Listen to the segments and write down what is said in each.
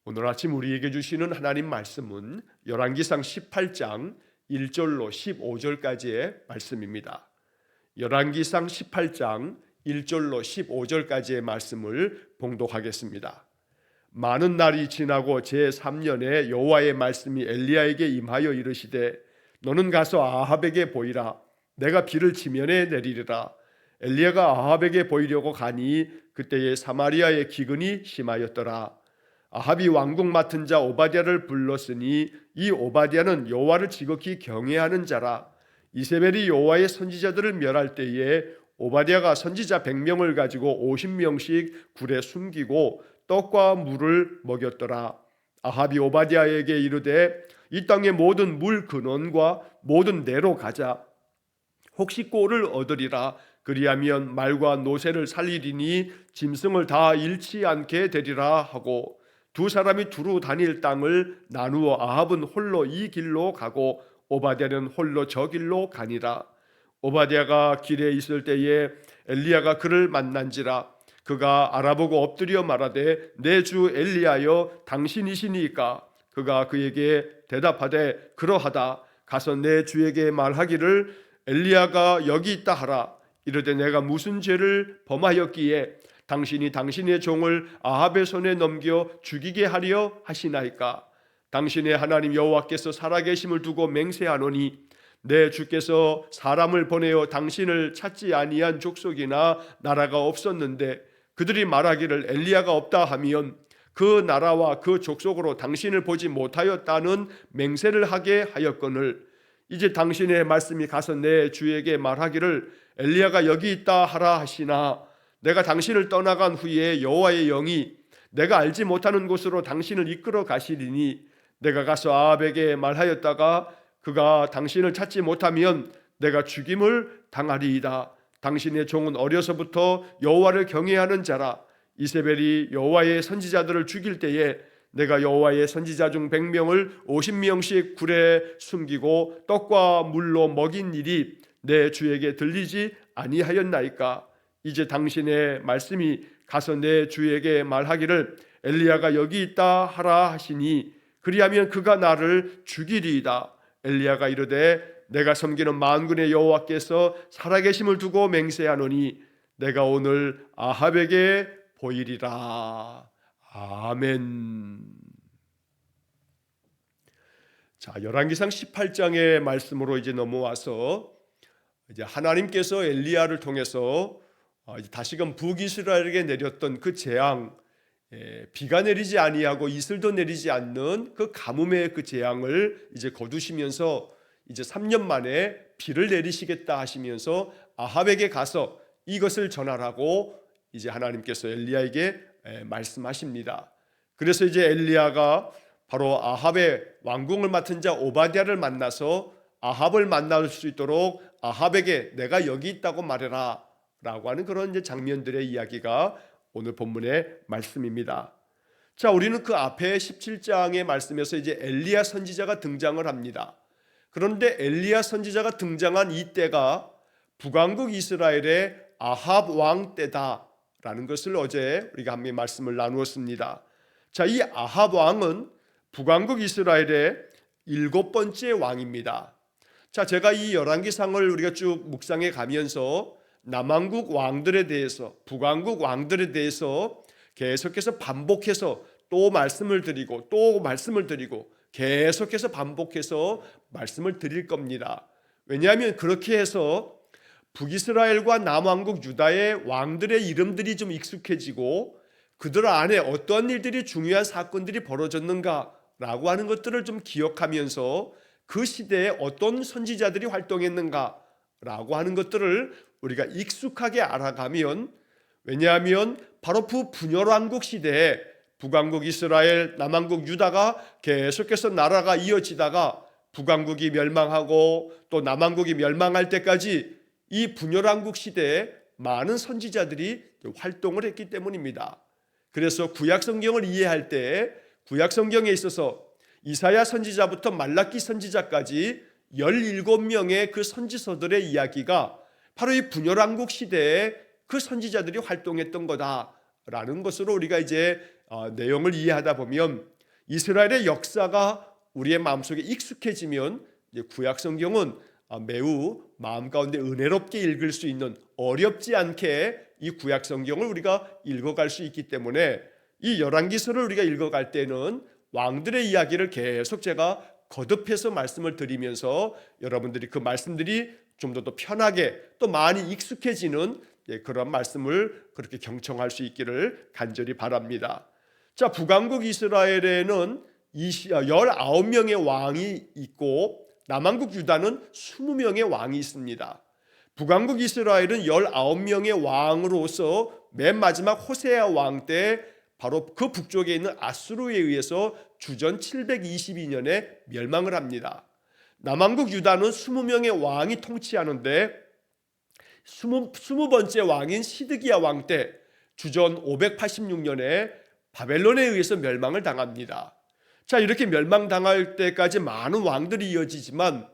오늘 아침 우리에게 주시는 하나님 말씀은 열왕기상 18장 1절로 15절까지의 말씀입니다. 열왕기상 18장 1절로 15절까지의 말씀을 봉독하겠습니다. 많은 날이 지나고 제3년에 여호와의 말씀이 엘리야에게 임하여 이르시되 너는 가서 아합에게 보이라. 내가 비를 지면에 내리리라. 엘리야가 아합에게 보이려고 가니 그때에 사마리아의 기근이 심하였더라. 아합이 왕궁 맡은 자 오바댜를 불렀으니 이 오바댜는 여호와를 지극히 경외하는 자라. 이세벨이 여호와의 선지자들을 멸할 때에 오바댜가 선지자 100명을 가지고 50명씩 굴에 숨기고 떡과 물을 먹였더라. 아합이 오바댜에게 이르되 이 땅의 모든 물 근원과 모든 내로 가자. 혹시 꼴을 얻으리라. 그리하면 말과 노새를 살리리니 짐승을 다 잃지 않게 되리라 하고 두 사람이 두루 다닐 땅을 나누어 아합은 홀로 이 길로 가고 오바댜는 홀로 저 길로 가니라. 오바댜가 길에 있을 때에 엘리야가 그를 만난지라. 그가 알아보고 엎드려 말하되 내 주 엘리야여 당신이시니까. 그가 그에게 대답하되 그러하다. 가서 내 주에게 말하기를 엘리야가 여기 있다 하라. 이르되 내가 무슨 죄를 범하였기에 당신이 당신의 종을 아합의 손에 넘겨 죽이게 하려 하시나이까. 당신의 하나님 여호와께서 살아계심을 두고 맹세하노니 내 주께서 사람을 보내어 당신을 찾지 아니한 족속이나 나라가 없었는데 그들이 말하기를 엘리야가 없다 하면 그 나라와 그 족속으로 당신을 보지 못하였다는 맹세를 하게 하였거늘 이제 당신의 말씀이 가서 내 주에게 말하기를 엘리야가 여기 있다 하라 하시나 내가 당신을 떠나간 후에 여호와의 영이 내가 알지 못하는 곳으로 당신을 이끌어 가시리니 내가 가서 아합에게 말하였다가 그가 당신을 찾지 못하면 내가 죽임을 당하리이다. 당신의 종은 어려서부터 여호와를 경외하는 자라. 이세벨이 여호와의 선지자들을 죽일 때에 내가 여호와의 선지자 중 100명을 50명씩 굴에 숨기고 떡과 물로 먹인 일이 내 주에게 들리지 아니하였나이까. 이제 당신의 말씀이 가서 내 주에게 말하기를 엘리야가 여기 있다 하라 하시니 그리하면 그가 나를 죽이리이다. 엘리야가 이르되 내가 섬기는 만군의 여호와께서 살아계심을 두고 맹세하노니 내가 오늘 아합에게 보이리라. 아멘. 자, 열왕기상 18장의 말씀으로 이제 넘어와서 이제 하나님께서 엘리야를 통해서 다시금 북이스라엘에게 내렸던 그 재앙, 비가 내리지 아니하고 이슬도 내리지 않는 그 가뭄의 그 재앙을 이제 거두시면서 이제 3년 만에 비를 내리시겠다 하시면서 아합에게 가서 이것을 전하라고 이제 하나님께서 엘리야에게 말씀하십니다. 그래서 이제 엘리야가 바로 아합의 왕궁을 맡은 자 오바댜를 만나서 아합을 만날 수 있도록 아합에게 내가 여기 있다고 말해라 라고 하는 그런 이제 장면들의 이야기가 오늘 본문의 말씀입니다. 자, 우리는 그 앞에 17장의 말씀에서 이제 엘리야 선지자가 등장을 합니다. 그런데 엘리야 선지자가 등장한 이때가 북왕국 이스라엘의 아합 왕 때다라는 것을 어제 우리가 함께 말씀을 나누었습니다. 자, 이 아합 왕은 북왕국 이스라엘의 7번째 왕입니다. 자, 제가 이 열왕기상을 우리가 쭉 묵상해 가면서 남왕국 왕들에 대해서, 북왕국 왕들에 대해서 계속해서 반복해서 또 말씀을 드리고 또 말씀을 드리고 계속해서 반복해서 말씀을 드릴 겁니다. 왜냐하면 그렇게 해서 북이스라엘과 남왕국 유다의 왕들의 이름들이 좀 익숙해지고 그들 안에 어떤 일들이 중요한 사건들이 벌어졌는가라고 하는 것들을 좀 기억하면서 그 시대에 어떤 선지자들이 활동했는가라고 하는 것들을 우리가 익숙하게 알아가면, 왜냐하면 바로 그 분열왕국 시대에 북왕국 이스라엘, 남왕국 유다가 계속해서 나라가 이어지다가 북왕국이 멸망하고 또 남왕국이 멸망할 때까지 이 분열왕국 시대에 많은 선지자들이 활동을 했기 때문입니다. 그래서 구약성경을 이해할 때 구약성경에 있어서 이사야 선지자부터 말라기 선지자까지 17명의 그 선지서들의 이야기가 바로 이 분열왕국 시대에 그 선지자들이 활동했던 거다라는 것으로 우리가 이제 내용을 이해하다 보면 이스라엘의 역사가 우리의 마음속에 익숙해지면 구약 성경은 매우 마음 가운데 은혜롭게 읽을 수 있는, 어렵지 않게 이 구약 성경을 우리가 읽어갈 수 있기 때문에 이 열왕기서를 우리가 읽어갈 때는 왕들의 이야기를 계속 제가 거듭해서 말씀을 드리면서 여러분들이 그 말씀들이 좀 더 편하게 또 많이 익숙해지는 그런 말씀을 그렇게 경청할 수 있기를 간절히 바랍니다. 자, 북왕국 이스라엘에는 19명의 왕이 있고 남왕국 유다는 20명의 왕이 있습니다. 북왕국 이스라엘은 19명의 왕으로서 맨 마지막 호세아 왕 때 바로 그 북쪽에 있는 아수르에 의해서 주전 722년에 멸망을 합니다. 남왕국 유다는 20명의 왕이 통치하는데 20번째 왕인 시드기야 왕 때 주전 586년에 바벨론에 의해서 멸망을 당합니다. 자, 이렇게 멸망당할 때까지 많은 왕들이 이어지지만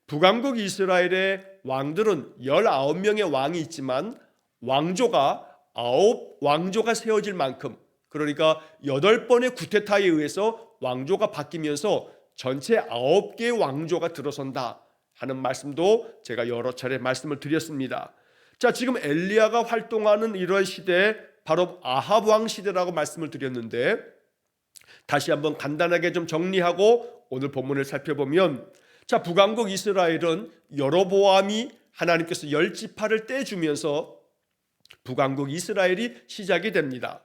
북왕국 이스라엘의 왕들은 19명의 왕이 있지만 왕조가 9왕조가 세워질 만큼, 그러니까 8번의 쿠데타에 의해서 왕조가 바뀌면서 전체 9개의 왕조가 들어선다 하는 말씀도 제가 여러 차례 말씀을 드렸습니다. 자, 지금 엘리야가 활동하는 이런 시대, 바로 아합 왕 시대라고 말씀을 드렸는데 다시 한번 간단하게 좀 정리하고 오늘 본문을 살펴보면, 자, 북왕국 이스라엘은 여로보암이 하나님께서 10지파를 떼주면서 북왕국 이스라엘이 시작이 됩니다.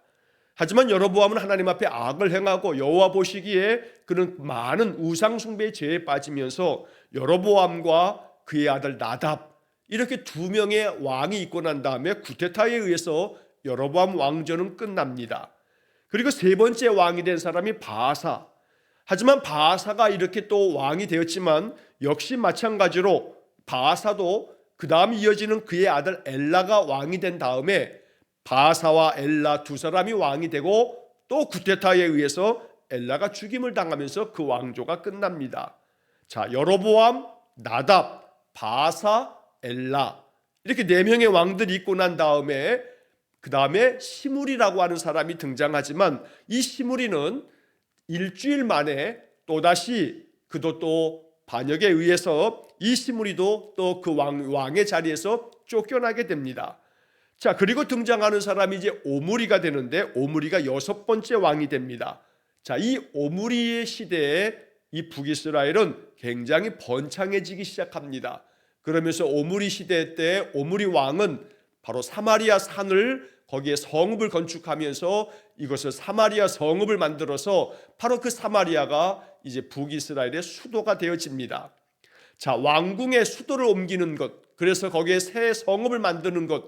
하지만 여로보암은 하나님 앞에 악을 행하고 여호와 보시기에 그는 많은 우상 숭배의 죄에 빠지면서 여로보암과 그의 아들 나답, 이렇게 2명의 왕이 있고 난 다음에 쿠데타에 의해서 여로보암 왕조는 끝납니다. 그리고 세 번째 왕이 된 사람이 바아사. 하지만 바아사가 이렇게 또 왕이 되었지만 역시 마찬가지로 바아사도 그 다음 이어지는 그의 아들 엘라가 왕이 된 다음에 바아사와 엘라 두 사람이 왕이 되고 또 쿠데타에 의해서 엘라가 죽임을 당하면서 그 왕조가 끝납니다. 자, 여로보암, 나답, 바아사, 엘라, 이렇게 4명의 왕들이 있고 난 다음에 그 다음에 시므리라고 하는 사람이 등장하지만 이 시므리는 일주일 만에 또다시 그도 또 반역에 의해서 이 시므리도 또 그 왕의 자리에서 쫓겨나게 됩니다. 자, 그리고 등장하는 사람이 이제 오므리가 되는데 오므리가 6번째 왕이 됩니다. 자, 이 오므리의 시대에 이 북이스라엘은 굉장히 번창해지기 시작합니다. 그러면서 오므리 시대 때 오므리 왕은 바로 사마리아 산을 거기에 성읍을 건축하면서 이것을 사마리아 성읍을 만들어서 바로 그 사마리아가 이제 북이스라엘의 수도가 되어집니다. 자, 왕궁의 수도를 옮기는 것, 그래서 거기에 새 성읍을 만드는 것,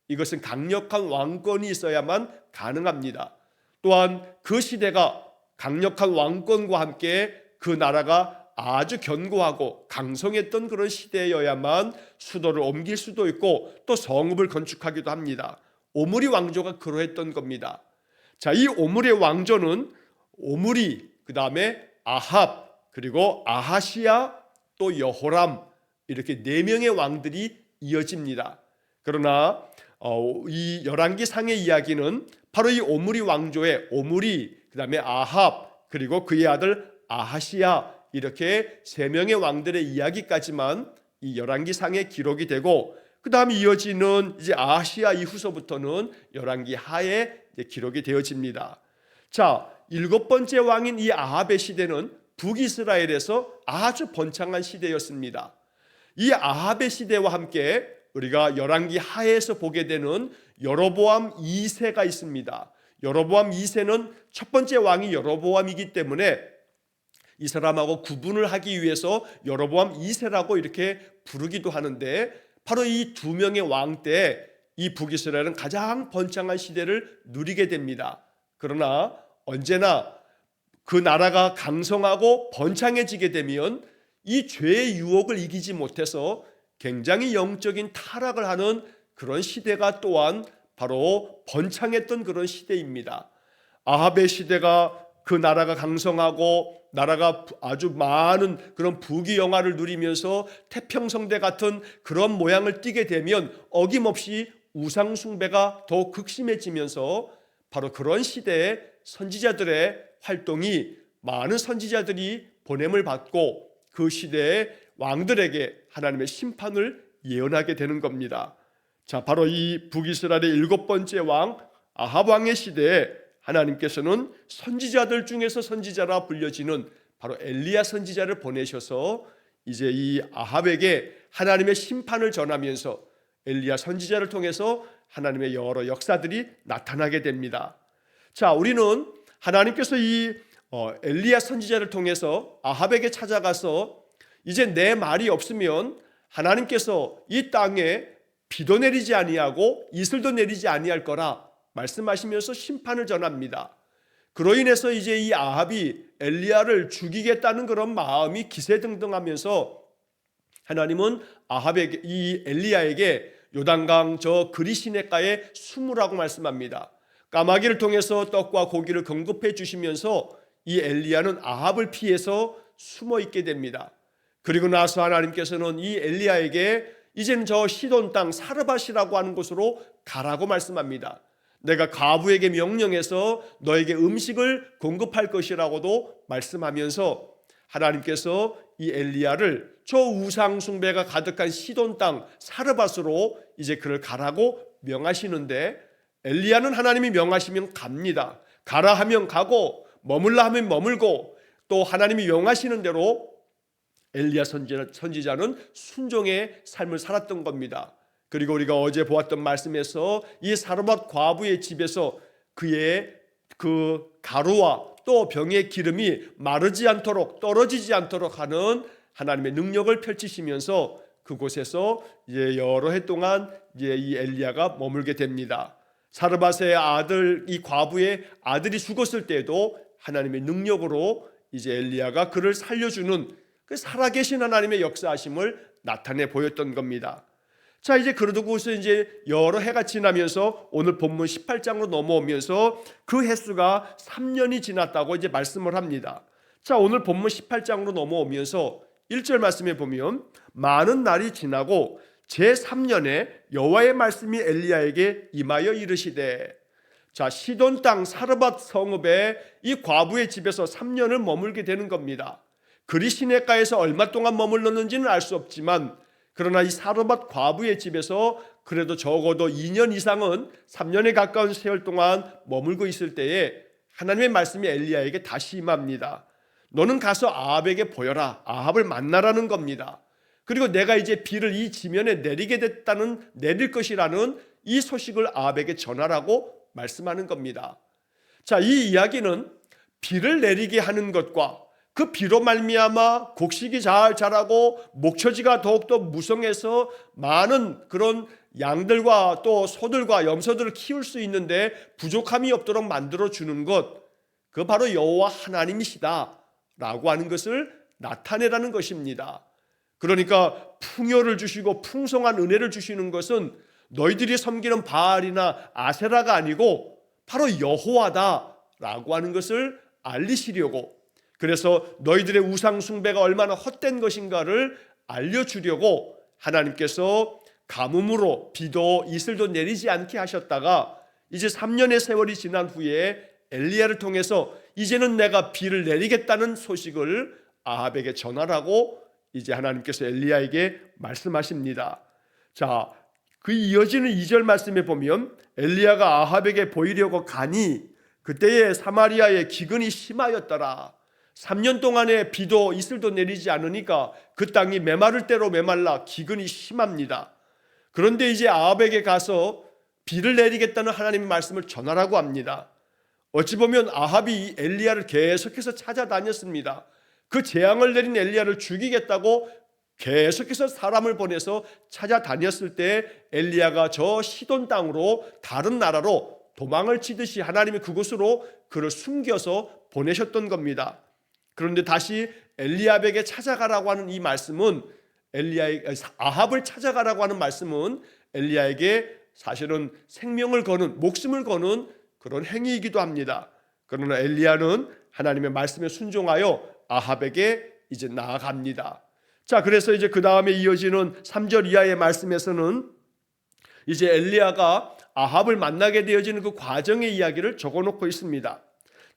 이것은 강력한 왕권이 있어야만 가능합니다. 또한 그 시대가 강력한 왕권과 함께 그 나라가 아주 견고하고 강성했던 그런 시대여야만 수도를 옮길 수도 있고 또 성읍을 건축하기도 합니다. 오므리 왕조가 그러했던 겁니다. 자, 이 오므리의 왕조는 오므리, 그 다음에 아합, 그리고 아하시야, 또 여호람, 이렇게 4명의 왕들이 이어집니다. 그러나 이 열왕기상의 이야기는 바로 이 오므리 왕조의 오므리, 그 다음에 아합, 그리고 그의 아들 아하시야, 이렇게 3명의 왕들의 이야기까지만 이 열왕기상에 기록이 되고 그 다음에 이어지는 이제 아하시야 이후서부터는 열왕기 하에 기록이 되어집니다. 자, 7번째 왕인 이 아합의 시대는 북이스라엘에서 아주 번창한 시대였습니다. 이 아합의 시대와 함께 우리가 열왕기 하에서 보게 되는 여로보암 2세가 있습니다. 여로보암 2세는 첫 번째 왕이 여로보암이기 때문에 이 사람하고 구분을 하기 위해서 여로보암 2세라고 이렇게 부르기도 하는데 바로 이 2명의 왕 때 이 북이스라엘은 가장 번창한 시대를 누리게 됩니다. 그러나 언제나 그 나라가 강성하고 번창해지게 되면 이 죄의 유혹을 이기지 못해서 굉장히 영적인 타락을 하는 그런 시대가 또한 바로 번창했던 그런 시대입니다. 아합의 시대가 그 나라가 강성하고 나라가 아주 많은 그런 부귀영화를 누리면서 태평성대 같은 그런 모양을 띠게 되면 어김없이 우상숭배가 더 극심해지면서 바로 그런 시대에 선지자들의 활동이 많은 선지자들이 보냄을 받고 그 시대의 왕들에게 하나님의 심판을 예언하게 되는 겁니다. 자, 바로 이 북이스라엘의 7번째 왕 아합 왕의 시대에 하나님께서는 선지자들 중에서 선지자라 불려지는 바로 엘리야 선지자를 보내셔서 이제 이 아합에게 하나님의 심판을 전하면서 엘리야 선지자를 통해서 하나님의 여러 역사들이 나타나게 됩니다. 자, 우리는 하나님께서 이 엘리야 선지자를 통해서 아합에게 찾아가서 이제 내 말이 없으면 하나님께서 이 땅에 비도 내리지 아니하고 이슬도 내리지 아니할 거라 말씀하시면서 심판을 전합니다. 그로 인해서 이제 이 아합이 엘리야를 죽이겠다는 그런 마음이 기세등등하면서 하나님은 아합에게, 이 엘리야에게 요단강 저 그리 시내가에 숨으라고 말씀합니다. 까마귀를 통해서 떡과 고기를 공급해 주시면서 이 엘리야는 아합을 피해서 숨어 있게 됩니다. 그리고 나서 하나님께서는 이 엘리야에게 이제는 저 시돈 땅 사르밧이라고 하는 곳으로 가라고 말씀합니다. 내가 과부에게 명령해서 너에게 음식을 공급할 것이라고도 말씀하면서 하나님께서 이 엘리야를 저 우상 숭배가 가득한 시돈 땅 사르밧으로 이제 그를 가라고 명하시는데, 엘리야는 하나님이 명하시면 갑니다. 가라 하면 가고 머물라 하면 머물고, 또 하나님이 명하시는 대로 엘리야 선지자는 순종의 삶을 살았던 겁니다. 그리고 우리가 어제 보았던 말씀에서 이 사르밧 과부의 집에서 그의 그 가루와 또 병의 기름이 마르지 않도록 떨어지지 않도록 하는 하나님의 능력을 펼치시면서 그곳에서 이제 여러 해 동안 이제 이 엘리야가 머물게 됩니다. 사르밧의 아들, 이 과부의 아들이 죽었을 때에도 하나님의 능력으로 이제 엘리야가 그를 살려주는 그 살아계신 하나님의 역사하심을 나타내 보였던 겁니다. 자, 이제 그러고서 이제 여러 해가 지나면서 오늘 본문 18장으로 넘어오면서 그 횟수가 3년이 지났다고 이제 말씀을 합니다. 자, 오늘 본문 18장으로 넘어오면서 1절 말씀에 보면 많은 날이 지나고 제3년에 여호와의 말씀이 엘리야에게 임하여 이르시되, 자, 시돈 땅 사르밧 성읍에 이 과부의 집에서 3년을 머물게 되는 겁니다. 그리 시내가에서 얼마 동안 머물렀는지는 알 수 없지만, 그러나 이 사르밧 과부의 집에서 그래도 적어도 2년 이상은 3년에 가까운 세월 동안 머물고 있을 때에 하나님의 말씀이 엘리야에게 다시 임합니다. 너는 가서 아합에게 보여라. 아합을 만나라는 겁니다. 그리고 내가 이제 비를 이 지면에 내릴 것이라는 이 소식을 아합에게 전하라고 말씀하는 겁니다. 자, 이 이야기는 비를 내리게 하는 것과 그 비로 말미암아 곡식이 잘 자라고 목초지가 더욱더 무성해서 많은 그런 양들과 또 소들과 염소들을 키울 수 있는데 부족함이 없도록 만들어주는 것, 그 바로 여호와 하나님이시다 라고 하는 것을 나타내라는 것입니다. 그러니까 풍요를 주시고 풍성한 은혜를 주시는 것은 너희들이 섬기는 바알이나 아세라가 아니고 바로 여호와다 라고 하는 것을 알리시려고, 그래서 너희들의 우상 숭배가 얼마나 헛된 것인가를 알려주려고 하나님께서 가뭄으로 비도 이슬도 내리지 않게 하셨다가 이제 3년의 세월이 지난 후에 엘리야를 통해서 이제는 내가 비를 내리겠다는 소식을 아합에게 전하라고 이제 하나님께서 엘리야에게 말씀하십니다. 자, 그 이어지는 2절 말씀에 보면 엘리야가 아합에게 보이려고 가니 그때에 사마리아의 기근이 심하였더라. 3년 동안에 비도 이슬도 내리지 않으니까 그 땅이 메마를 대로 메말라 기근이 심합니다. 그런데 이제 아합에게 가서 비를 내리겠다는 하나님의 말씀을 전하라고 합니다. 어찌 보면 아합이 엘리야를 계속해서 찾아다녔습니다. 그 재앙을 내린 엘리야를 죽이겠다고 계속해서 사람을 보내서 찾아다녔을 때 엘리야가 저 시돈 땅으로 다른 나라로 도망을 치듯이 하나님이 그곳으로 그를 숨겨서 보내셨던 겁니다. 그런데 다시 엘리압에게 찾아가라고 하는 이 말씀은 아합을 찾아가라고 하는 말씀은 엘리야에게 사실은 생명을 거는, 목숨을 거는 그런 행위이기도 합니다. 그러나 엘리야는 하나님의 말씀에 순종하여 아합에게 이제 나아갑니다. 자, 그래서 이제 그 다음에 이어지는 3절 이하의 말씀에서는 이제 엘리야가 아합을 만나게 되어지는 그 과정의 이야기를 적어놓고 있습니다.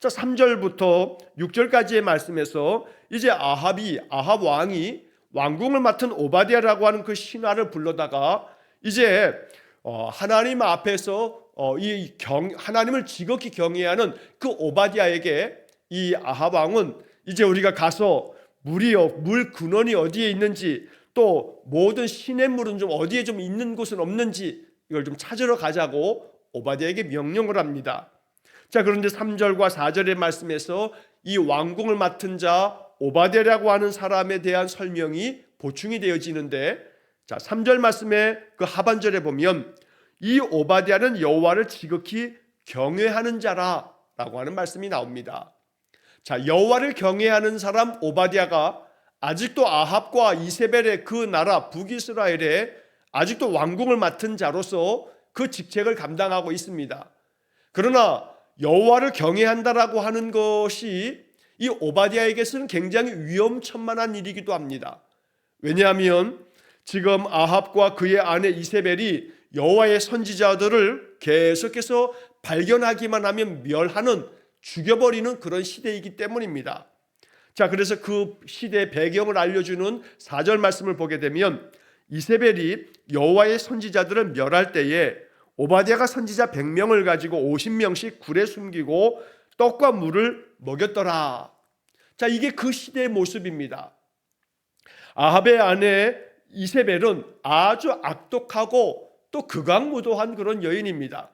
자, 3절부터 6절까지의 말씀에서 이제 아합 왕이 왕궁을 맡은 오바댜라고 하는 그 신하를 불러다가 이제 하나님 앞에서 하나님을 지극히 경외하는 그 오바댜에게 이 아합 왕은 이제 우리가 가서 물 근원이 어디에 있는지, 또 모든 시냇물은 좀 어디에 좀 있는 곳은 없는지 이걸 좀 찾으러 가자고 오바댜에게 명령을 합니다. 자, 그런데 3절과 4절의 말씀에서 이 왕궁을 맡은 자 오바댜라고 하는 사람에 대한 설명이 보충이 되어지는데, 자, 3절 말씀의 그 하반절에 보면 이 오바댜는 여호와를 지극히 경외하는 자라라고 하는 말씀이 나옵니다. 자, 여호와를 경외하는 사람 오바댜가 아직도 아합과 이세벨의 그 나라 북이스라엘에 아직도 왕궁을 맡은 자로서 그 직책을 감당하고 있습니다. 그러나 여호와를 경외한다라고 하는 것이 이 오바댜에게서는 굉장히 위험천만한 일이기도 합니다. 왜냐하면 지금 아합과 그의 아내 이세벨이 여호와의 선지자들을 계속해서 발견하기만 하면 멸하는, 죽여버리는 그런 시대이기 때문입니다. 자, 그래서 그 시대의 배경을 알려주는 4절 말씀을 보게 되면 이세벨이 여호와의 선지자들을 멸할 때에 오바댜가 선지자 100명을 가지고 50명씩 굴에 숨기고 떡과 물을 먹였더라. 자, 이게 그 시대의 모습입니다. 아합의 아내 이세벨은 아주 악독하고 또 극악무도한 그런 여인입니다.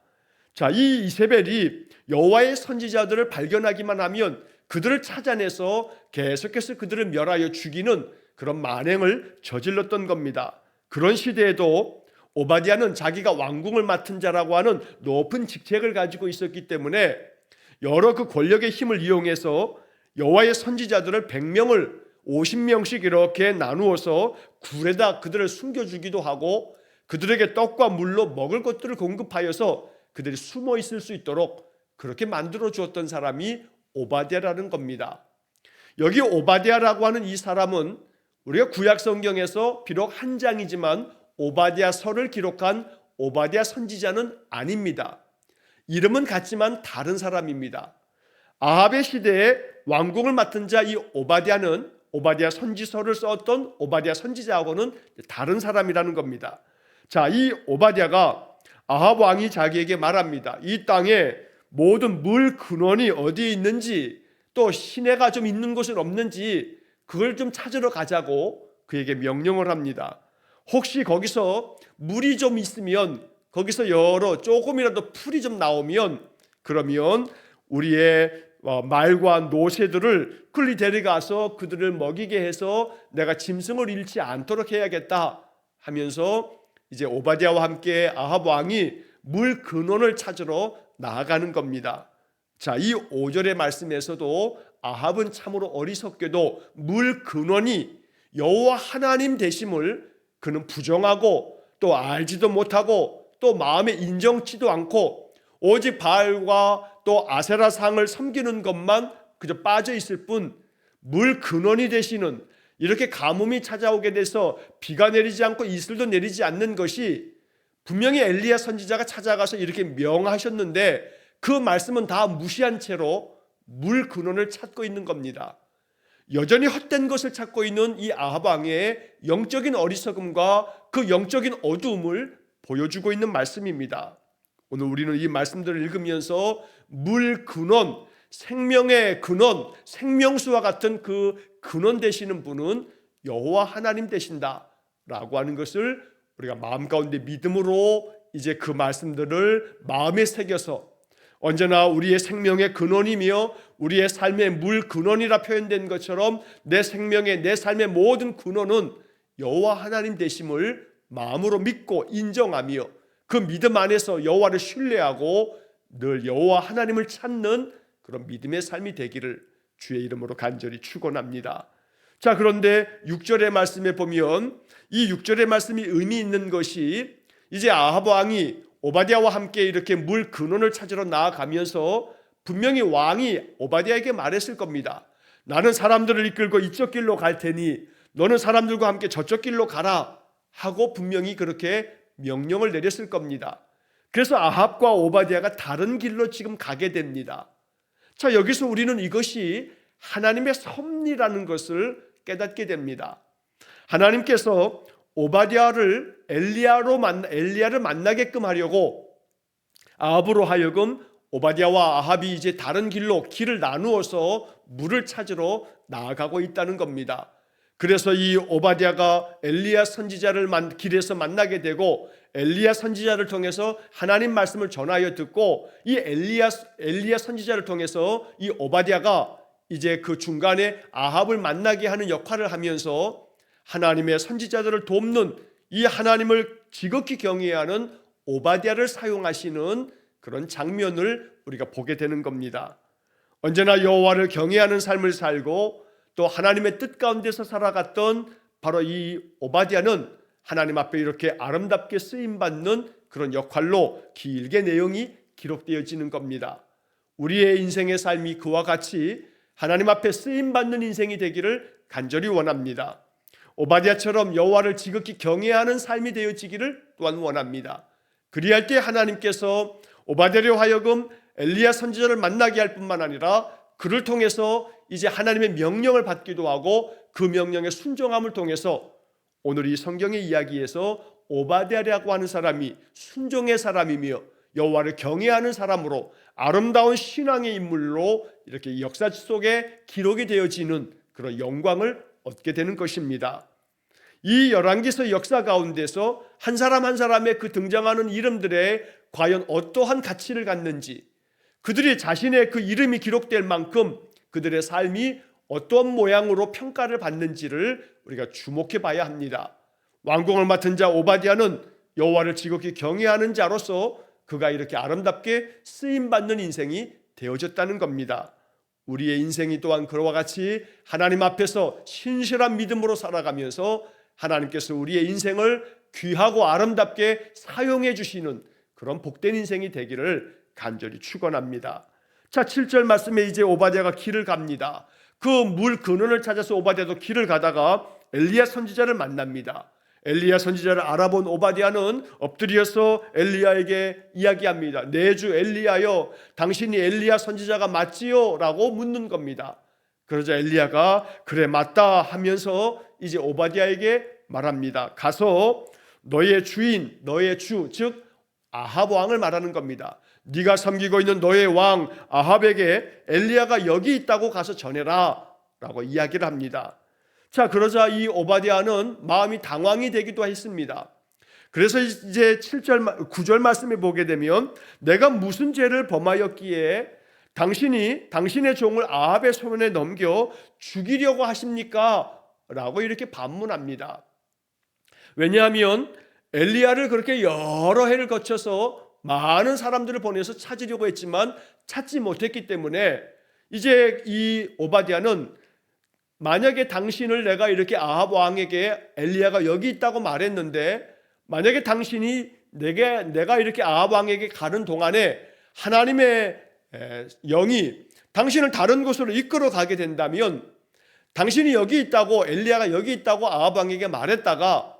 자, 이 이세벨이 여호와의 선지자들을 발견하기만 하면 그들을 찾아내서 계속해서 그들을 멸하여 죽이는 그런 만행을 저질렀던 겁니다. 그런 시대에도 오바댜는 자기가 왕궁을 맡은 자라고 하는 높은 직책을 가지고 있었기 때문에 여러 그 권력의 힘을 이용해서 여호와의 선지자들을 100명을 50명씩 이렇게 나누어서 굴에다 그들을 숨겨주기도 하고 그들에게 떡과 물로 먹을 것들을 공급하여서 그들이 숨어 있을 수 있도록 그렇게 만들어 주었던 사람이 오바댜라는 겁니다. 여기 오바댜라고 하는 이 사람은 우리가 구약 성경에서 비록 한 장이지만 오바댜서를 기록한 오바댜 선지자는 아닙니다. 이름은 같지만 다른 사람입니다. 아합의 시대에 왕궁을 맡은 자 이 오바댜는 오바댜 선지서를 썼던 오바댜 선지자하고는 다른 사람이라는 겁니다. 자, 이 오바댜가 아합 왕이 자기에게 말합니다. 이 땅에 모든 물 근원이 어디에 있는지, 또 시내가 좀 있는 곳은 없는지 그걸 좀 찾으러 가자고 그에게 명령을 합니다. 혹시 거기서 물이 좀 있으면, 거기서 조금이라도 풀이 좀 나오면, 그러면 우리의 말과 노새들을 끌리 데려가서 그들을 먹이게 해서 내가 짐승을 잃지 않도록 해야겠다 하면서 이제 오바댜와 함께 아합 왕이 물 근원을 찾으러 나아가는 겁니다. 자, 이 5절의 말씀에서도 아합은 참으로 어리석게도 물 근원이 여호와 하나님 되심을 그는 부정하고 또 알지도 못하고 또 마음에 인정치도 않고 오직 바알과 또 아세라 상을 섬기는 것만 그저 빠져 있을 뿐, 물 근원이 되시는, 이렇게 가뭄이 찾아오게 돼서 비가 내리지 않고 이슬도 내리지 않는 것이 분명히 엘리야 선지자가 찾아가서 이렇게 명하셨는데 그 말씀은 다 무시한 채로 물 근원을 찾고 있는 겁니다. 여전히 헛된 것을 찾고 있는 이 아합 왕의 영적인 어리석음과 그 영적인 어두움을 보여주고 있는 말씀입니다. 오늘 우리는 이 말씀들을 읽으면서 물 근원, 생명의 근원, 생명수와 같은 그 근원 되시는 분은 여호와 하나님 되신다라고 하는 것을 우리가 마음 가운데 믿음으로 이제 그 말씀들을 마음에 새겨서 언제나 우리의 생명의 근원이며 우리의 삶의 물 근원이라 표현된 것처럼 내 생명의, 내 삶의 모든 근원은 여호와 하나님 되심을 마음으로 믿고 인정하며 그 믿음 안에서 여호와를 신뢰하고 늘 여호와 하나님을 찾는 그런 믿음의 삶이 되기를 주의 이름으로 간절히 축원합니다. 자, 그런데 6절의 말씀에 보면 이 6절의 말씀이 의미 있는 것이 이제 아합 왕이 오바댜와 함께 이렇게 물 근원을 찾으러 나아가면서 분명히 왕이 오바댜에게 말했을 겁니다. 나는 사람들을 이끌고 이쪽 길로 갈 테니 너는 사람들과 함께 저쪽 길로 가라 하고 분명히 그렇게 명령을 내렸을 겁니다. 그래서 아합과 오바댜가 다른 길로 지금 가게 됩니다. 자, 여기서 우리는 이것이 하나님의 섭리라는 것을 깨닫게 됩니다. 하나님께서 오바댜를 엘리야를 만나게끔 하려고 아합으로 하여금 오바댜와 아합이 이제 다른 길을 나누어서 물을 찾으러 나아가고 있다는 겁니다. 그래서 이 오바댜가 엘리야 선지자를 길에서 만나게 되고 엘리야 선지자를 통해서 하나님 말씀을 전하여 듣고 이 엘리야 선지자를 통해서 이 오바댜가 이제 그 중간에 아합을 만나게 하는 역할을 하면서 하나님의 선지자들을 돕는 이 하나님을 지극히 경외하는 오바댜를 사용하시는 그런 장면을 우리가 보게 되는 겁니다. 언제나 여호와를 경외하는 삶을 살고 또 하나님의 뜻 가운데서 살아갔던 바로 이 오바댜는 하나님 앞에 이렇게 아름답게 쓰임받는 그런 역할로 길게 내용이 기록되어지는 겁니다. 우리의 인생의 삶이 그와 같이 하나님 앞에 쓰임받는 인생이 되기를 간절히 원합니다. 오바댜처럼 여호와를 지극히 경외하는 삶이 되어지기를 또한 원합니다. 그리할 때 하나님께서 오바댜로 하여금 엘리야 선지자를 만나게 할 뿐만 아니라 그를 통해서 이제 하나님의 명령을 받기도 하고 그 명령의 순종함을 통해서 오늘 이 성경의 이야기에서 오바댜라고 하는 사람이 순종의 사람이며 여호와를 경외하는 사람으로 아름다운 신앙의 인물로 이렇게 역사 속에 기록이 되어지는 그런 영광을 얻게 되는 것입니다. 이 열왕기서 역사 가운데서 한 사람 한 사람의 그 등장하는 이름들에 과연 어떠한 가치를 갖는지, 그들이 자신의 그 이름이 기록될 만큼 그들의 삶이 어떤 모양으로 평가를 받는지를 우리가 주목해 봐야 합니다. 왕궁을 맡은 자 오바댜는 여호와를 지극히 경외하는 자로서 그가 이렇게 아름답게 쓰임받는 인생이 되어졌다는 겁니다. 우리의 인생이 또한 그와 같이 하나님 앞에서 신실한 믿음으로 살아가면서 하나님께서 우리의 인생을 귀하고 아름답게 사용해 주시는 그런 복된 인생이 되기를 간절히 축원합니다. 자, 7절 말씀에 이제 오바댜가 길을 갑니다. 그 물 근원을 찾아서 오바댜도 길을 가다가 엘리야 선지자를 만납니다. 엘리야 선지자를 알아본 오바댜는 엎드려서 엘리야에게 이야기합니다. 내 주 엘리야여, 당신이 엘리야 선지자가 맞지요? 라고 묻는 겁니다. 그러자 엘리야가 그래 맞다 하면서 이제 오바댜에게 말합니다. 가서 너의 주인, 너의 주, 즉 아합 왕을 말하는 겁니다. 네가 섬기고 있는 너의 왕 아합에게 엘리야가 여기 있다고 가서 전해라 라고 이야기를 합니다. 자, 그러자 이 오바댜는 마음이 당황이 되기도 했습니다. 그래서 이제 9절 말씀에 보게 되면 내가 무슨 죄를 범하였기에 당신이 당신의 종을 아합의 손에 넘겨 죽이려고 하십니까? 라고 이렇게 반문합니다. 왜냐하면 엘리야를 그렇게 여러 해를 거쳐서 많은 사람들을 보내서 찾으려고 했지만 찾지 못했기 때문에 이제 이 오바댜는 만약에 당신을 내가 이렇게 아합 왕에게 엘리야가 여기 있다고 말했는데 만약에 당신이 내가 이렇게 아합 왕에게 가는 동안에 하나님의 영이 당신을 다른 곳으로 이끌어 가게 된다면 당신이 여기 있다고 엘리야가 여기 있다고 아합 왕에게 말했다가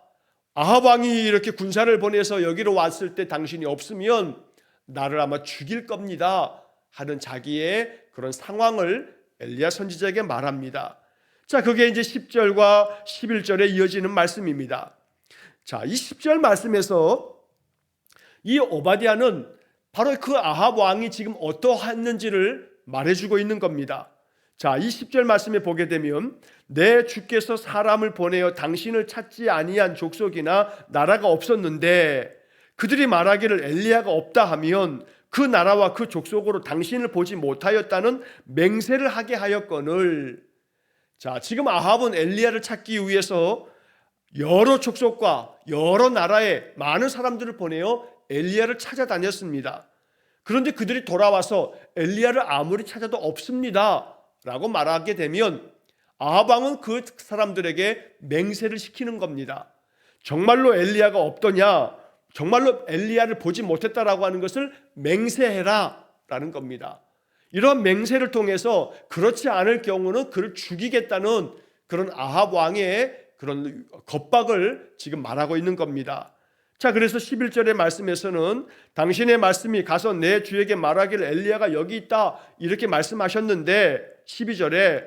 아합 왕이 이렇게 군사를 보내서 여기로 왔을 때 당신이 없으면 나를 아마 죽일 겁니다 하는 자기의 그런 상황을 엘리야 선지자에게 말합니다. 자, 그게 이제 10절과 11절에 이어지는 말씀입니다. 자, 이 10절 말씀에서 이 오바댜는 바로 그 아합 왕이 지금 어떠했는지를 말해주고 있는 겁니다. 자, 이 10절 말씀에 보게 되면 내 주께서 사람을 보내어 당신을 찾지 아니한 족속이나 나라가 없었는데 그들이 말하기를 엘리야가 없다 하면 그 나라와 그 족속으로 당신을 보지 못하였다는 맹세를 하게 하였거늘. 자, 지금 아합은 엘리야를 찾기 위해서 여러 족속과 여러 나라의 많은 사람들을 보내어 엘리야를 찾아다녔습니다. 그런데 그들이 돌아와서 엘리야를 아무리 찾아도 없습니다 라고 말하게 되면 아합 왕은 그 사람들에게 맹세를 시키는 겁니다. 정말로 엘리야가 없더냐, 정말로 엘리야를 보지 못했다라고 하는 것을 맹세해라 라는 겁니다. 이런 맹세를 통해서 그렇지 않을 경우는 그를 죽이겠다는 그런 아합 왕의 그런 겁박을 지금 말하고 있는 겁니다. 자, 그래서 11절의 말씀에서는 당신의 말씀이 가서 내 주에게 말하기를 엘리야가 여기 있다 이렇게 말씀하셨는데, 12절에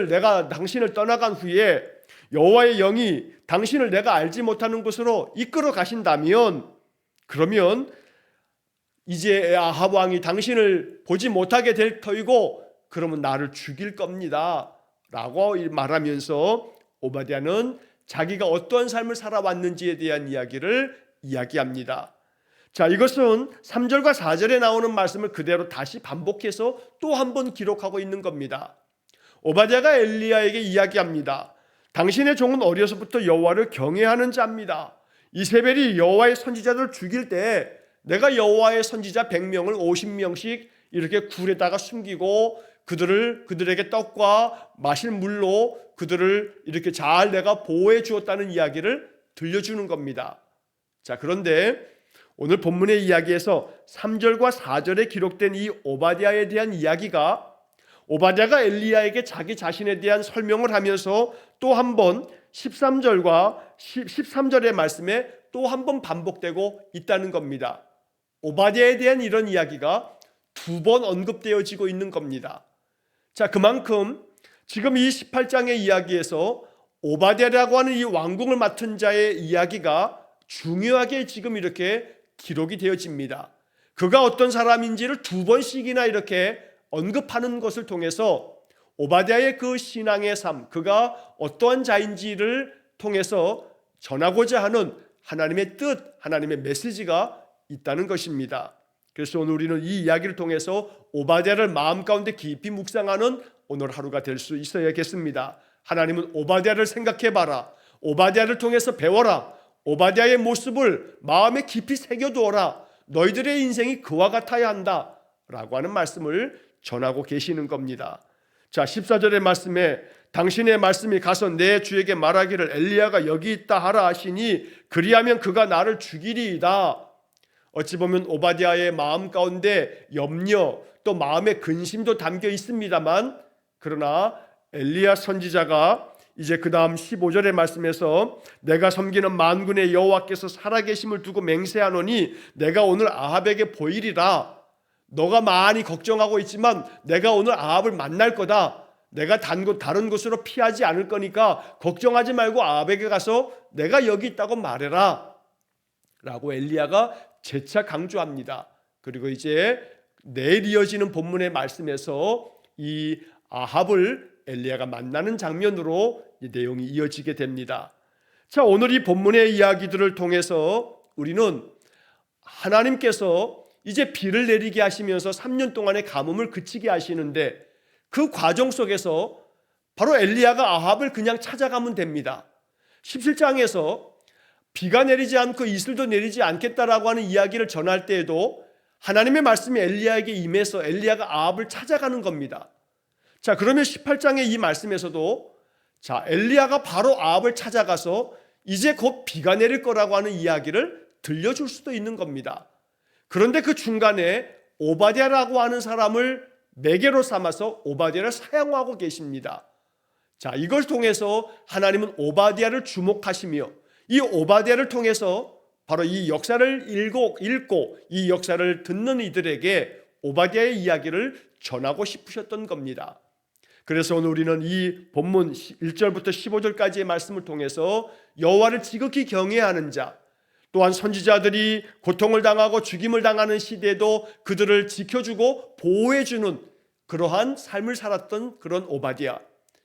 내가 당신을 떠나간 후에 여호와의 영이 당신을 내가 알지 못하는 곳으로 이끌어 가신다면, 그러면 이제 아합 왕이 당신을 보지 못하게 될 터이고 그러면 나를 죽일 겁니다 라고 말하면서 오바댜는 자기가 어떠한 삶을 살아왔는지에 대한 이야기를 이야기합니다. 자, 이것은 3절과 4절에 나오는 말씀을 그대로 다시 반복해서 또 한 번 기록하고 있는 겁니다. 오바댜가 엘리야에게 이야기합니다. 당신의 종은 어려서부터 여호와를 경외하는 자입니다. 이세벨이 여호와의 선지자들을 죽일 때 내가 여호와의 선지자 100명을 50명씩 이렇게 굴에다가 숨기고 그들에게 떡과 마실 물로 그들을 이렇게 잘 내가 보호해 주었다는 이야기를 들려주는 겁니다. 자, 그런데 오늘 본문의 이야기에서 3절과 4절에 기록된 이 오바댜에 대한 이야기가, 오바댜가 엘리야에게 자기 자신에 대한 설명을 하면서 또 한 번 13절의 말씀에 또 한 번 반복되고 있다는 겁니다. 오바댜에 대한 이런 이야기가 두 번 언급되어지고 있는 겁니다. 자, 그만큼 지금 이 18장의 이야기에서 오바댜라고 하는 이 왕궁을 맡은 자의 이야기가 중요하게 지금 이렇게 기록이 되어집니다. 그가 어떤 사람인지를 두 번씩이나 이렇게 언급하는 것을 통해서 오바댜의 그 신앙의 삶, 그가 어떠한 자인지를 통해서 전하고자 하는 하나님의 뜻, 하나님의 메시지가 있다는 것입니다. 그래서 오늘 우리는 이 이야기를 통해서 오바댜를 마음 가운데 깊이 묵상하는 오늘 하루가 될 수 있어야겠습니다. 하나님은 오바댜를 생각해봐라, 오바댜를 통해서 배워라, 오바댜의 모습을 마음에 깊이 새겨두어라, 너희들의 인생이 그와 같아야 한다 라고 하는 말씀을 전하고 계시는 겁니다. 자, 14절의 말씀에 당신의 말씀이 가서 내 주에게 말하기를 엘리야가 여기 있다 하라 하시니 그리하면 그가 나를 죽이리이다. 어찌 보면 오바댜의 마음 가운데 염려 또 마음의 근심도 담겨 있습니다만, 그러나 엘리야 선지자가 이제 그 다음 15절의 말씀에서 내가 섬기는 만군의 여호와께서 살아계심을 두고 맹세하노니 내가 오늘 아합에게 보이리라. 너가 많이 걱정하고 있지만 내가 오늘 아합을 만날 거다. 내가 다른 곳으로 피하지 않을 거니까 걱정하지 말고 아합에게 가서 내가 여기 있다고 말해라 라고 엘리야가 재차 강조합니다. 그리고 이제 내일 이어지는 본문의 말씀에서 이 아합을 엘리야가 만나는 장면으로 이 내용이 이어지게 됩니다. 자, 오늘 이 본문의 이야기들을 통해서 우리는 하나님께서 이제 비를 내리게 하시면서 3년 동안의 가뭄을 그치게 하시는데, 그 과정 속에서 바로 엘리야가 아합을 그냥 찾아가면 됩니다. 17장에서 비가 내리지 않고 이슬도 내리지 않겠다라고 하는 이야기를 전할 때에도 하나님의 말씀이 엘리야에게 임해서 엘리야가 아합을 찾아가는 겁니다. 자, 그러면 18장의 이 말씀에서도 자, 엘리야가 바로 아합을 찾아가서 이제 곧 비가 내릴 거라고 하는 이야기를 들려줄 수도 있는 겁니다. 그런데 그 중간에 오바댜라고 하는 사람을 매개로 삼아서 오바댜를 사용하고 계십니다. 자, 이걸 통해서 하나님은 오바댜를 주목하시며 이 오바댜를 통해서 바로 이 역사를 읽고 이 역사를 듣는 이들에게 오바댜의 이야기를 전하고 싶으셨던 겁니다. 그래서 오늘 우리는 이 본문 1절부터 15절까지의 말씀을 통해서 여호와를 지극히 경외하는 자, 또한 선지자들이 고통을 당하고 죽임을 당하는 시대에도 그들을 지켜주고 보호해주는 그러한 삶을 살았던 그런 오바댜,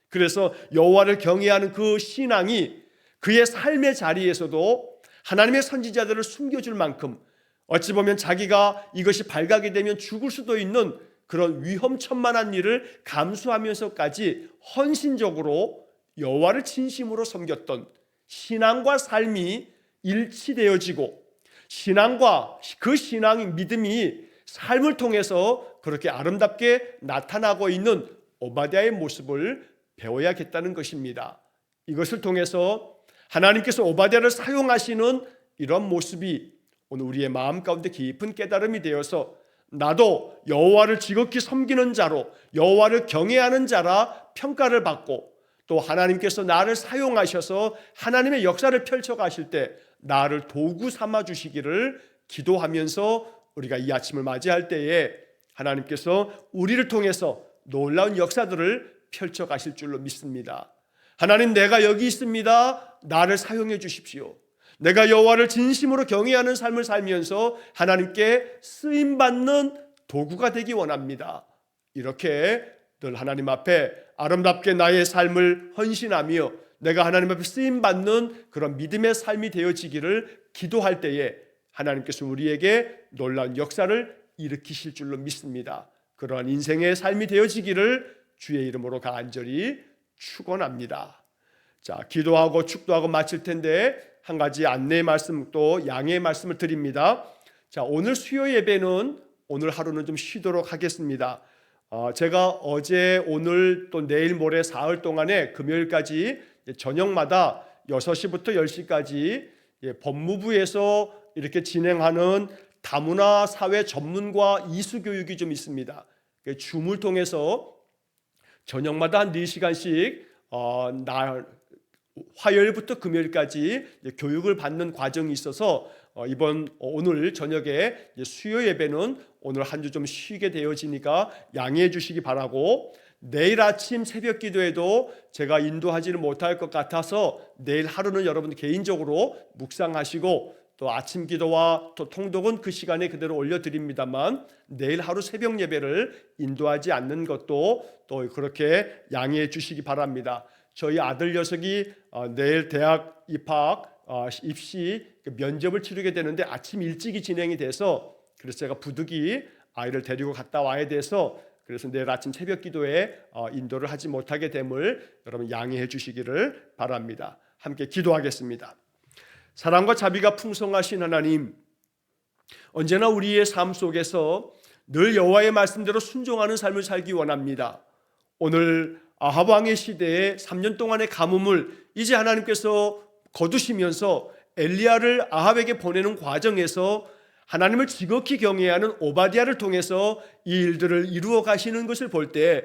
그래서 여호와를 경외하는 그 신앙이 그의 삶의 자리에서도 하나님의 선지자들을 숨겨줄 만큼 어찌 보면 자기가 이것이 발각이 되면 죽을 수도 있는 그런 위험천만한 일을 감수하면서까지 헌신적으로 여호와를 진심으로 섬겼던 신앙과 삶이 일치되어지고 신앙과 그 신앙의 믿음이 삶을 통해서 그렇게 아름답게 나타나고 있는 오바댜의 모습을 배워야겠다는 것입니다. 이것을 통해서 하나님께서 오바댜를 사용하시는 이런 모습이 오늘 우리의 마음 가운데 깊은 깨달음이 되어서 나도 여호와를 지극히 섬기는 자로 여호와를 경외하는 자라 평가를 받고 또 하나님께서 나를 사용하셔서 하나님의 역사를 펼쳐 가실 때 나를 도구 삼아 주시기를 기도하면서 우리가 이 아침을 맞이할 때에 하나님께서 우리를 통해서 놀라운 역사들을 펼쳐 가실 줄로 믿습니다. 하나님, 내가 여기 있습니다. 나를 사용해 주십시오. 내가 여호와를 진심으로 경외하는 삶을 살면서 하나님께 쓰임받는 도구가 되기 원합니다. 이렇게 늘 하나님 앞에 아름답게 나의 삶을 헌신하며 내가 하나님 앞에 쓰임받는 그런 믿음의 삶이 되어지기를 기도할 때에 하나님께서 우리에게 놀라운 역사를 일으키실 줄로 믿습니다. 그러한 인생의 삶이 되어지기를 주의 이름으로 간절히 축원합니다. 자, 기도하고 축도하고 마칠 텐데 한 가지 안내 말씀 또 양해의 말씀을 드립니다. 자, 오늘 수요 예배는 오늘 하루는 좀 쉬도록 하겠습니다. 제가 어제 오늘 또 내일 모레 사흘 동안에 금요일까지 저녁마다 6시부터 10시까지 법무부에서 이렇게 진행하는 다문화 사회 전문가 이수 교육이 좀 있습니다. 줌을 통해서 저녁마다 한 4시간씩 화요일부터 금요일까지 교육을 받는 과정이 있어서 오늘 저녁에 수요 예배는 오늘 한 주 좀 쉬게 되어지니까 양해해 주시기 바라고, 내일 아침 새벽 기도에도 제가 인도하지는 못할 것 같아서 내일 하루는 여러분 개인적으로 묵상하시고 또 아침 기도와 또 통독은 그 시간에 그대로 올려드립니다만 내일 하루 새벽 예배를 인도하지 않는 것도 또 그렇게 양해해 주시기 바랍니다. 저희 아들 녀석이 내일 대학 입학 입시 면접을 치르게 되는데 아침 일찍이 진행이 돼서 그래서 제가 부득이 아이를 데리고 갔다 와야 돼서 그래서 내일 아침 새벽 기도에 인도를 하지 못하게 됨을 여러분 양해해 주시기를 바랍니다. 함께 기도하겠습니다. 사랑과 자비가 풍성하신 하나님, 언제나 우리의 삶 속에서 늘 여호와의 말씀대로 순종하는 삶을 살기 원합니다. 오늘 아합 왕의 시대에 3년 동안의 가뭄을 이제 하나님께서 거두시면서 엘리야를 아합에게 보내는 과정에서 하나님을 지극히 경외하는 오바댜를 통해서 이 일들을 이루어 가시는 것을 볼 때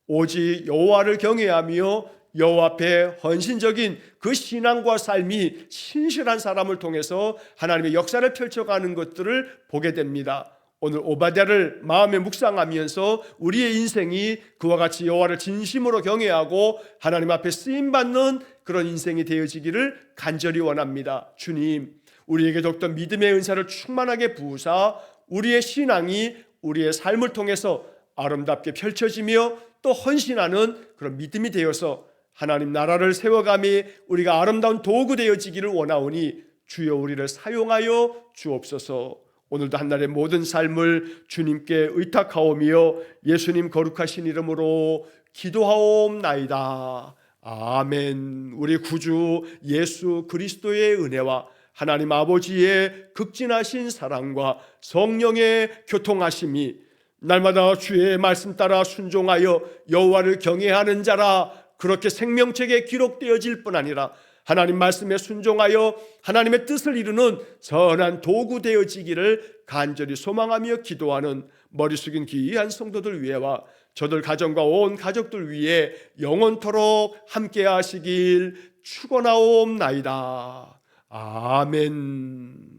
오직 여호와를 경외하며 여호와 앞에 헌신적인 그 신앙과 삶이 신실한 사람을 통해서 하나님의 역사를 펼쳐가는 것들을 보게 됩니다. 오늘 오바댜를 마음에 묵상하면서 우리의 인생이 그와 같이 여호와를 진심으로 경외하고 하나님 앞에 쓰임받는 그런 인생이 되어지기를 간절히 원합니다. 주님, 우리에게 줬던 믿음의 은사를 충만하게 부으사 우리의 신앙이 우리의 삶을 통해서 아름답게 펼쳐지며 또 헌신하는 그런 믿음이 되어서 하나님 나라를 세워감이 우리가 아름다운 도구 되어지기를 원하오니 주여 우리를 사용하여 주옵소서. 오늘도 한날의 모든 삶을 주님께 의탁하오며 예수님 거룩하신 이름으로 기도하옵나이다. 아멘. 우리 구주 예수 그리스도의 은혜와 하나님 아버지의 극진하신 사랑과 성령의 교통하심이 날마다 주의 말씀 따라 순종하여 여호와를 경외하는 자라 그렇게 생명책에 기록되어질 뿐 아니라 하나님 말씀에 순종하여 하나님의 뜻을 이루는 선한 도구 되어지기를 간절히 소망하며 기도하는 머리 숙인 귀한 성도들 위해와 저들 가정과 온 가족들 위해 영원토록 함께 하시길 축원하옵나이다. 아멘.